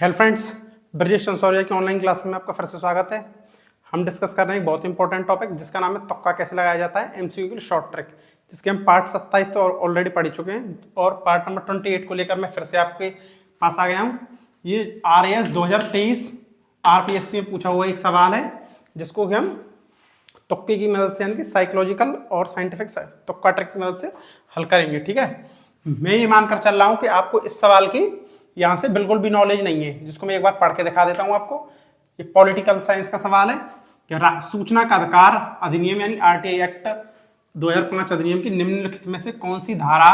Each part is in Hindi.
हेलो फ्रेंड्स, ब्रजेश संसौरिया की ऑनलाइन क्लास में आपका फिर से स्वागत है। हम डिस्कस कर रहे हैं एक बहुत इंपॉर्टेंट टॉपिक जिसका नाम है तुक्का कैसे लगाया जाता है, एमसीक्यू के लिए शॉर्ट ट्रिक, जिसके हम पार्ट 27 तो ऑलरेडी पढ़ चुके हैं और पार्ट नंबर 28 को लेकर मैं फिर से आपके पास आ गया हूँ। ये RAS 2023 RPSC में पूछा हुआ एक सवाल है जिसको कि हम तुक्के की मदद से यानी कि साइकोलॉजिकल और साइंटिफिक तुक्का ट्रिक की मदद से हल करेंगे। ठीक है, मैं ये मानकर चल रहा हूँ कि आपको इस सवाल की यहाँ से बिल्कुल भी नॉलेज नहीं है, जिसको मैं एक बार पढ़ के दिखा देता हूँ आपको। ये पॉलिटिकल साइंस का सवाल है कि सूचना का अधिकार अधिनियम यानी RTI एक्ट 2005 अधिनियम की निम्नलिखित में से कौन सी धारा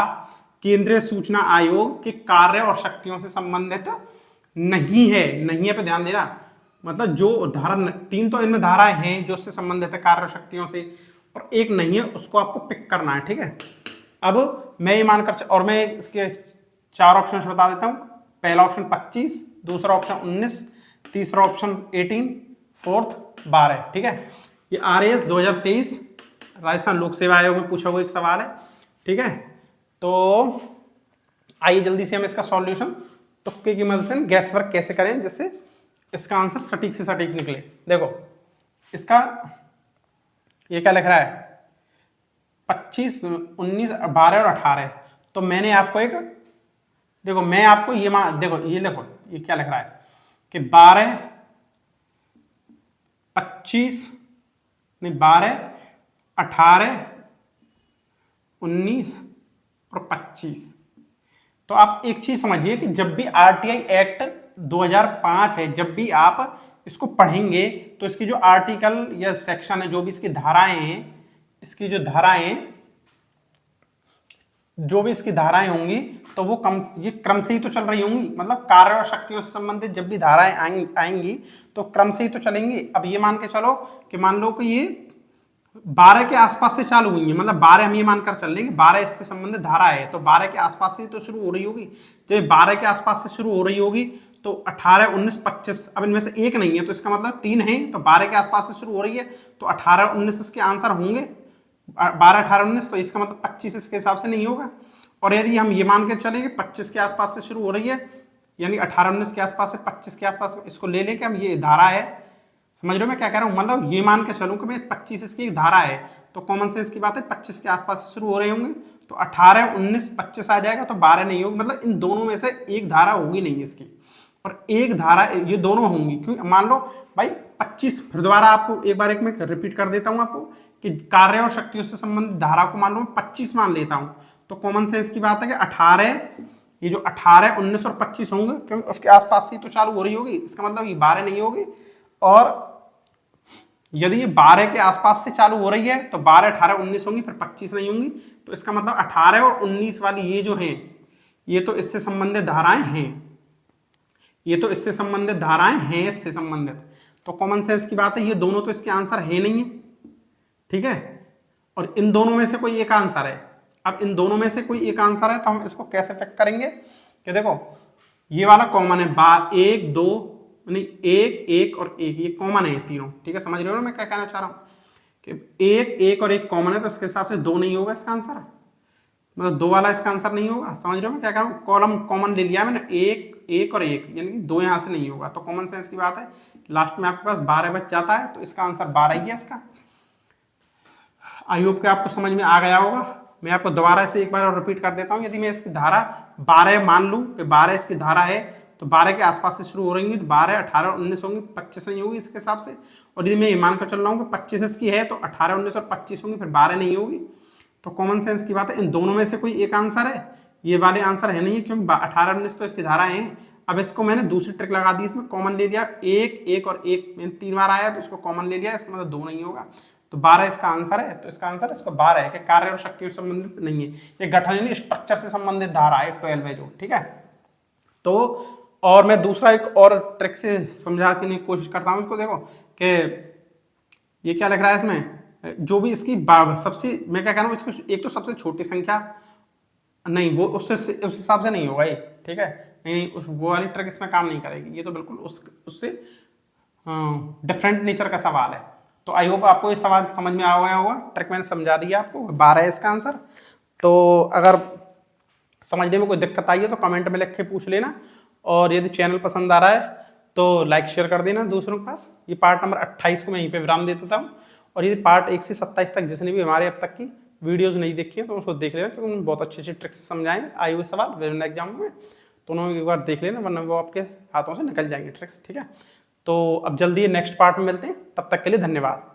केंद्रीय सूचना आयोग के कार्य और शक्तियों से संबंधित नहीं है। नहीं है पे ध्यान देना, मतलब जो धारा 3 तो इनमें धाराएं हैं जो उससे संबंधित है कार्य और शक्तियों से, और एक नहीं है, उसको आपको पिक करना है। ठीक है, अब मैं ये मानकर और मैं इसके 4 ऑप्शन बता देता हूँ। पहला ऑप्शन 25, दूसरा ऑप्शन 19, तीसरा ऑप्शन 18, फोर्थ 12। ठीक है, ये RAS 2023 राजस्थान लोक सेवा आयोग में पूछा हुआ एक सवाल है। ठीक है, तो आइए जल्दी से हम इसका सॉल्यूशन तुक्के की मदद से गैस वर्क कैसे करें जिससे इसका आंसर सटीक से सटीक निकले। देखो इसका ये क्या लिख रहा है, 25, 19, 12 और 18। तो मैंने आपको एक देखो मैं आपको ये देखो ये क्या लिख रहा है कि 12, 25 नहीं 12, 18, 19 और 25। तो आप एक चीज समझिए कि जब भी RTI एक्ट 2005 है, जब भी आप इसको पढ़ेंगे तो इसकी जो आर्टिकल या सेक्शन है, जो भी इसकी धाराएं हैं, इसकी जो भी इसकी धाराएं होंगी तो वो ये क्रम से ही तो चल रही होंगी। मतलब कार्य और शक्तियों से संबंधित जब भी धाराएं आएंगी तो क्रम से ही तो चलेंगी। अब ये मान के चलो कि मान लो कि ये 12 के आसपास से चालू हुई है, मतलब 12 हम ये मानकर चल लेंगे 12 इससे संबंधित धारा है, तो 12 के आसपास से तो शुरू हो रही होगी। तो ये 12 के आसपास से शुरू हो रही होगी तो 18, 19, 25, अब इनमें से एक नहीं है तो इसका मतलब 3 है, तो 12 के आसपास से शुरू हो रही है तो 18, 19 इसके आंसर होंगे। 12, 18, 19, तो इसका मतलब 25 इसके हिसाब से नहीं होगा। और यदि हम ये मान के चलेंगे 25 के आसपास से शुरू हो रही है, यानी 18, 19 के आसपास से 25 के आसपास, इसको ले लेके हम ये धारा है, समझ रहे हो मैं क्या कह रहा हूँ। मतलब ये मान के चलूँ कि मैं 25 इसकी एक धारा है, तो कॉमन सेंस की बात है 25 के आसपास से शुरू हो रहे होंगे, तो 18, 19, 25 आ जाएगा, तो 12 नहीं होगी। मतलब इन दोनों में से एक धारा होगी नहीं इसकी, और एक धारा ये दोनों होंगी। क्यों, मान लो भाई 25, फिर दोबारा आपको एक बार मैं रिपीट कर देता हूँ आपको कि कार्य और शक्तियों से संबंधित धारा को मान लो 25 मान लेता हूँ, तो कॉमन सेंस की बात है कि 18, ये जो 18, 19 और 25 होंगे क्योंकि उसके आसपास से तो चालू हो रही होगी, इसका मतलब ये 12 नहीं होगी। और यदि ये 12 के आसपास से चालू हो रही है तो 12, 18, 19 होंगी, फिर 25 नहीं होंगी, तो इसका मतलब 18 और 19 वाली ये जो है ये तो इससे संबंधित धाराएं हैं, ये तो इससे संबंधित धाराएं हैं इससे संबंधित, तो कॉमन सेंस की बात है ये दोनों तो इसके आंसर है नहीं है। ठीक है, और इन दोनों में से कोई एक आंसर है। अब इन दोनों में से कोई एक आंसर है तो हम इसको कैसे पिक करेंगे कि देखो ये वाला कॉमन है, 1, 2 नहीं 1, 1 और 1, ये कॉमन है ये तीनों। ठीक है, समझ रहे हो मैं क्या कहना चाह रहा हूँ कि 1, 1 और 1 कॉमन है, तो इसके हिसाब से 2 नहीं होगा इसका आंसर, मतलब 2 वाला इसका आंसर नहीं होगा। समझ रहे हो मैं क्या कह रहा हूँ, कॉलम कॉमन ले लिया मैंने, 1, 1 और 1, यानी कि 2 यहाँ से नहीं होगा, तो कॉमन सेंस की बात है लास्ट में आपके पास 12 बच जाता है, तो इसका आंसर 12 ही है इसका। आई होप कि आपको समझ में आ गया होगा। मैं आपको दोबारा से एक बार और रिपीट कर देता हूँ। यदि मैं इसकी धारा 12 मान लूँ कि 12 इसकी धारा है, तो 12 के आसपास से शुरू हो रही है, तो 12, 18, 19 होंगी, 25 नहीं होगी इसके हिसाब से। और यदि मैं ये मान कर चल रहा हूँ कि 25 इसकी है तो 18, 19 और 25 होंगी, फिर 12 नहीं होगी, तो कॉमन सेंस की बात है इन दोनों में से कोई एक आंसर है। ये वाले आंसर है नहीं, क्योंकि 18, 19 तो इसकी धारा है। अब इसको मैंने दूसरी ट्रिक लगा दी, इसमें कॉमन ले लिया, 1, 1 और 1 मैंने 3 बार आया तो इसको कॉमन ले लिया, इसका मतलब 2 नहीं होगा, तो 12 इसका आंसर है। तो इसका आंसर इसको 12 है कि कार्य और शक्ति से संबंधित नहीं है, ये गठन यानी स्ट्रक्चर से संबंधित धारा है 12 है जो। ठीक है, तो और मैं दूसरा एक और ट्रिक से समझाने की कोशिश करता हूँ इसको। देखो कि ये क्या लिख रहा है इसमें, जो भी इसकी सबसे, मैं क्या कह रहा हूँ इसको, एक तो सबसे छोटी संख्या नहीं, वो उससे उस हिसाब से नहीं होगा ये। ठीक है, नहीं वो वाली ट्रिक इसमें काम नहीं करेगी, ये तो बिल्कुल उससे डिफरेंट नेचर का सवाल है। तो आई होप आपको ये सवाल समझ में आ गया होगा, ट्रिक मैंने समझा दिया आपको, 12 है इसका आंसर। तो अगर समझने में कोई दिक्कत आई है तो कमेंट में लिख के पूछ लेना, और यदि चैनल पसंद आ रहा है तो लाइक शेयर कर देना दूसरों के पास। ये पार्ट नंबर 28 को मैं यहीं पे विराम दे देता हूँ। और ये पार्ट 1 से 27 तक जिसने भी हमारे अब तक की वीडियोस नहीं देखी है तो उसको देख लेना, क्योंकि उन्होंने बहुत अच्छे अच्छे ट्रिक्स समझाए आए हुए सवाल विभिन्न एग्जाम में, तो उन्होंने एक बार देख लेना, वरना वो आपके हाथों से निकल जाएंगे ट्रिक्स। ठीक है, तो अब जल्दी नेक्स्ट पार्ट में मिलते हैं, तब तक के लिए धन्यवाद।